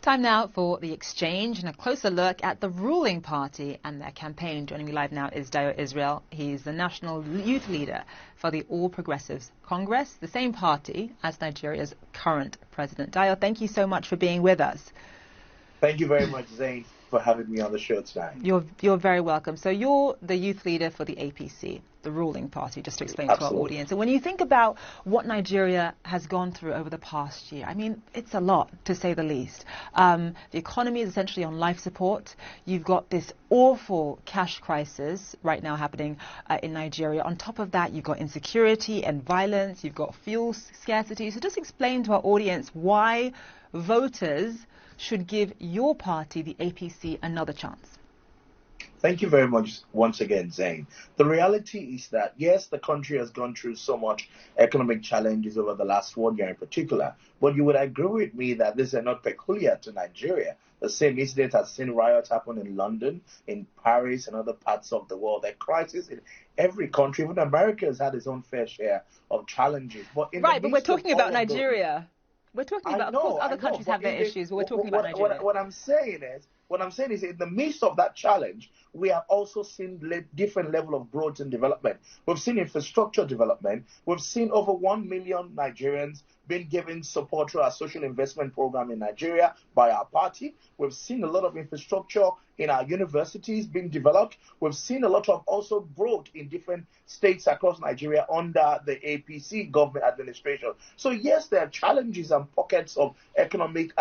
Time now for The Exchange and a closer look at the ruling party and their campaign. Joining me live now is Dayo Israel. He's the national youth leader for the All Progressives Congress, the same party as Nigeria's current president. Dayo, thank you so much for being with us. Thank you very much, Zain, for having me on the show tonight. You're very welcome. So you're the youth leader for the APC, the ruling party, just to explain to our audience. And when you think about what Nigeria has gone through over the past year, I mean, it's a lot, to say the least. The economy is essentially on life support. You've got this awful cash crisis right now happening in Nigeria. On top of that, you've got insecurity and violence. You've got fuel scarcity. So just explain to our audience why voters should give your party, the APC, another chance. Thank you very much once again, Zain. The reality is that, yes, the country has gone through so much economic challenges over the last 1 year in particular, but you would agree with me that these are not peculiar to Nigeria. The same incident has seen riots happen in London, in Paris, and other parts of the world. There are crises in every country. Even America has had its own fair share of challenges. But we're talking about Nigeria. We're talking about, of course, other countries have their issues, but we're talking about Nigeria. What I'm saying is, in the midst of that challenge, we have also seen different level of growth and development. We've seen infrastructure development. We've seen over 1 million Nigerians being given support through our social investment program in Nigeria by our party. We've seen a lot of infrastructure in our universities being developed. We've seen a lot of also growth in different states across Nigeria under the APC government administration. So yes, there are challenges and pockets of economic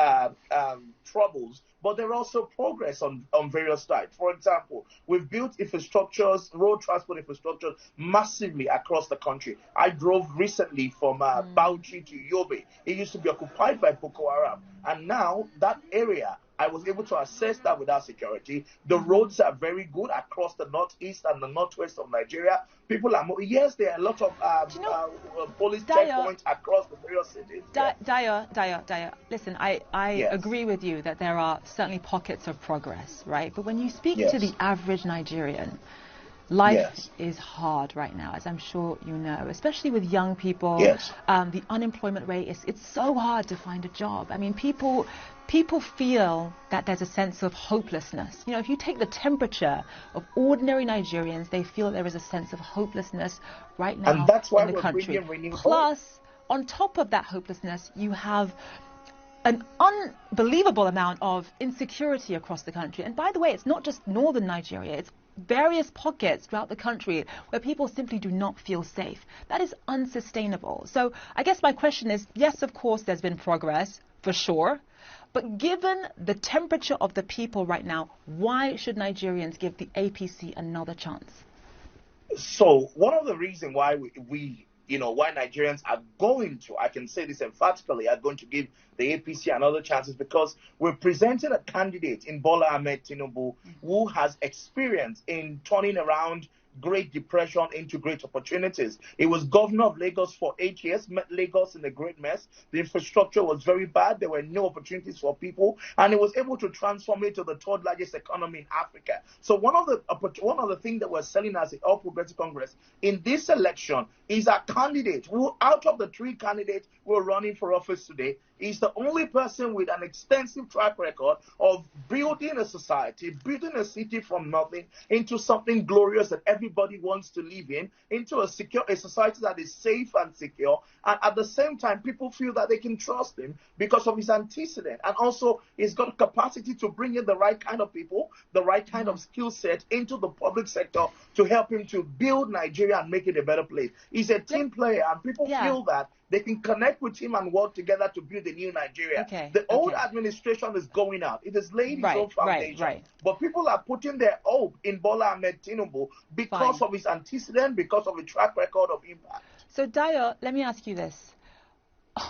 troubles, but there are also progress on various sides. For example, we've built infrastructures, road transport infrastructure massively across the country. I drove recently from Bauchi to Yobe. It used to be occupied by Boko Haram. And now that area, I was able to assess that without security. The roads are very good across the northeast and the northwest of Nigeria. People are yes, there are a lot of police checkpoints across the various cities. Dayo, listen, I agree with you that there are certainly pockets of progress, right? But when you speak to the average Nigerian, life is hard right now, as I'm sure you know, especially with young people. The unemployment rate it's so hard to find a job. I mean, people feel that there's a sense of hopelessness. You know, if you take the temperature of ordinary Nigerians, they feel there is a sense of hopelessness right now and that's why in the country. Plus, on top of that hopelessness, you have an unbelievable amount of insecurity across the country. And by the way, it's not just northern Nigeria, it's various pockets throughout the country where people simply do not feel safe. That is unsustainable. So I guess my question is, yes, of course, there's been progress, for sure. But given the temperature of the people right now, why should Nigerians give the APC another chance? So one of the reasons why why Nigerians are going to, I can say this emphatically, are going to give the APC another chance is because we're presenting a candidate in Bola Ahmed Tinubu who has experience in turning around Great Depression into great opportunities. He was governor of Lagos for 8 years, met Lagos in a great mess. The infrastructure was very bad. There were no opportunities for people, and he was able to transform it to the third largest economy in Africa. So one of the things that we're selling as the All Progressive Congress in this election is a candidate who, out of the 3 candidates who are running for office today, is the only person with an extensive track record of building a society, building a city from nothing into something glorious that everybody wants to live in, into a society that is safe and secure. And at the same time, people feel that they can trust him because of his antecedent. And also, he's got a capacity to bring in the right kind of people, the right kind of skill set into the public sector to help him to build Nigeria and make it a better place. He's a team player, and people feel that they can connect with him and work together to build a new Nigeria. The old administration is going out. It has laid its own foundation. But people are putting their hope in Bola Ahmed Tinubu because of his antecedent, because of his track record of impact. So, Dayo, let me ask you this.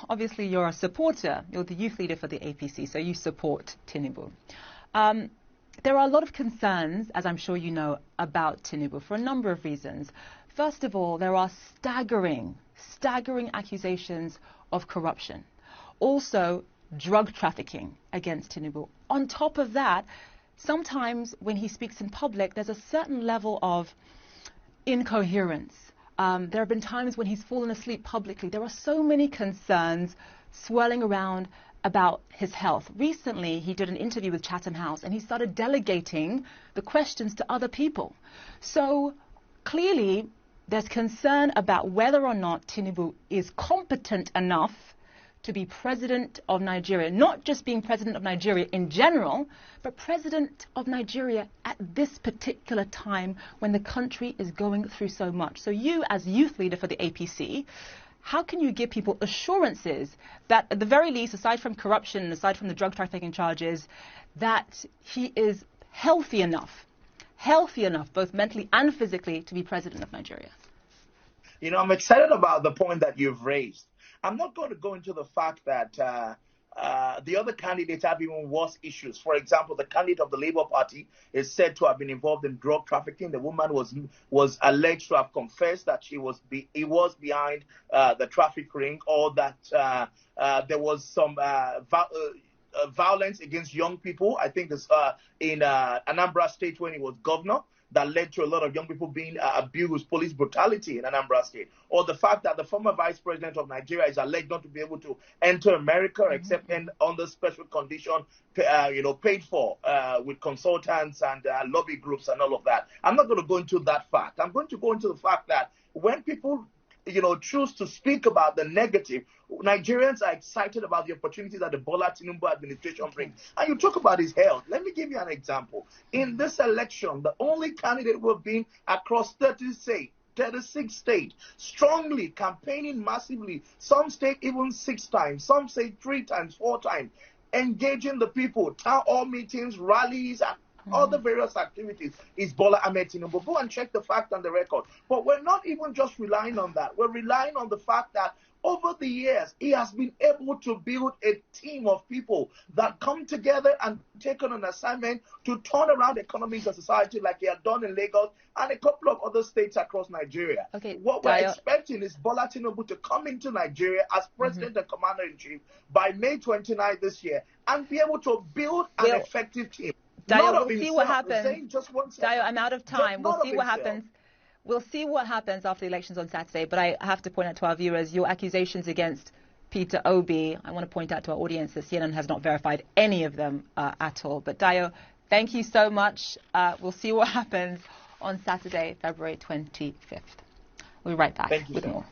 Obviously, you're a supporter. You're the youth leader for the APC, so you support Tinubu. There are a lot of concerns, as I'm sure you know, about Tinubu for a number of reasons. First of all, there are staggering accusations of corruption. Also, drug trafficking against Tinubu. On top of that, sometimes when he speaks in public, there's a certain level of incoherence. There have been times when he's fallen asleep publicly. There are so many concerns swirling around about his health. Recently, he did an interview with Chatham House and he started delegating the questions to other people. So clearly, there's concern about whether or not Tinubu is competent enough to be president of Nigeria, not just being president of Nigeria in general, but president of Nigeria at this particular time when the country is going through so much. So you, as youth leader for the APC, how can you give people assurances that at the very least, aside from corruption, aside from the drug trafficking charges, that he is healthy enough, both mentally and physically, to be president of Nigeria? You know, I'm excited about the point that you've raised. I'm not going to go into the fact that the other candidates have even worse issues. For example, the candidate of the Labour Party is said to have been involved in drug trafficking. The woman was alleged to have confessed that he was behind the traffic ring, or that there was some violence against young people. I think it's in Anambra State when he was governor, that led to a lot of young people being abused, police brutality in Anambra State. Or the fact that the former vice president of Nigeria is alleged not to be able to enter America except under special condition, paid for with consultants and lobby groups and all of that. I'm not going to go into that fact. I'm going to go into the fact that when people choose to speak about the negative, Nigerians are excited about the opportunities that the Bola Tinubu administration brings. And you talk about his health. Let me give you an example. In this election, the only candidate who have been across 36 states, strongly campaigning massively, some state even 6 times, some say 3 times, 4 times, engaging the people, town hall meetings, rallies, and other various activities, is Bola Ahmed Tinubu. Go and check the fact and the record. But we're not even just relying on that. We're relying on the fact that over the years, he has been able to build a team of people that come together and take on an assignment to turn around economies and society, like he had done in Lagos and a couple of other states across Nigeria. Okay, what we're expecting is Bola Tinubu to come into Nigeria as president and commander-in-chief by May 29 this year and be able to build an effective team. Dayo, we'll see what happens. Dayo, I'm out of time. We'll see what happens. We'll see what happens after the elections on Saturday. But I have to point out to our viewers, your accusations against Peter Obi, I want to point out to our audience that CNN has not verified any of them at all. But Dayo, thank you so much. We'll see what happens on Saturday, February 25th. We'll be right back with more.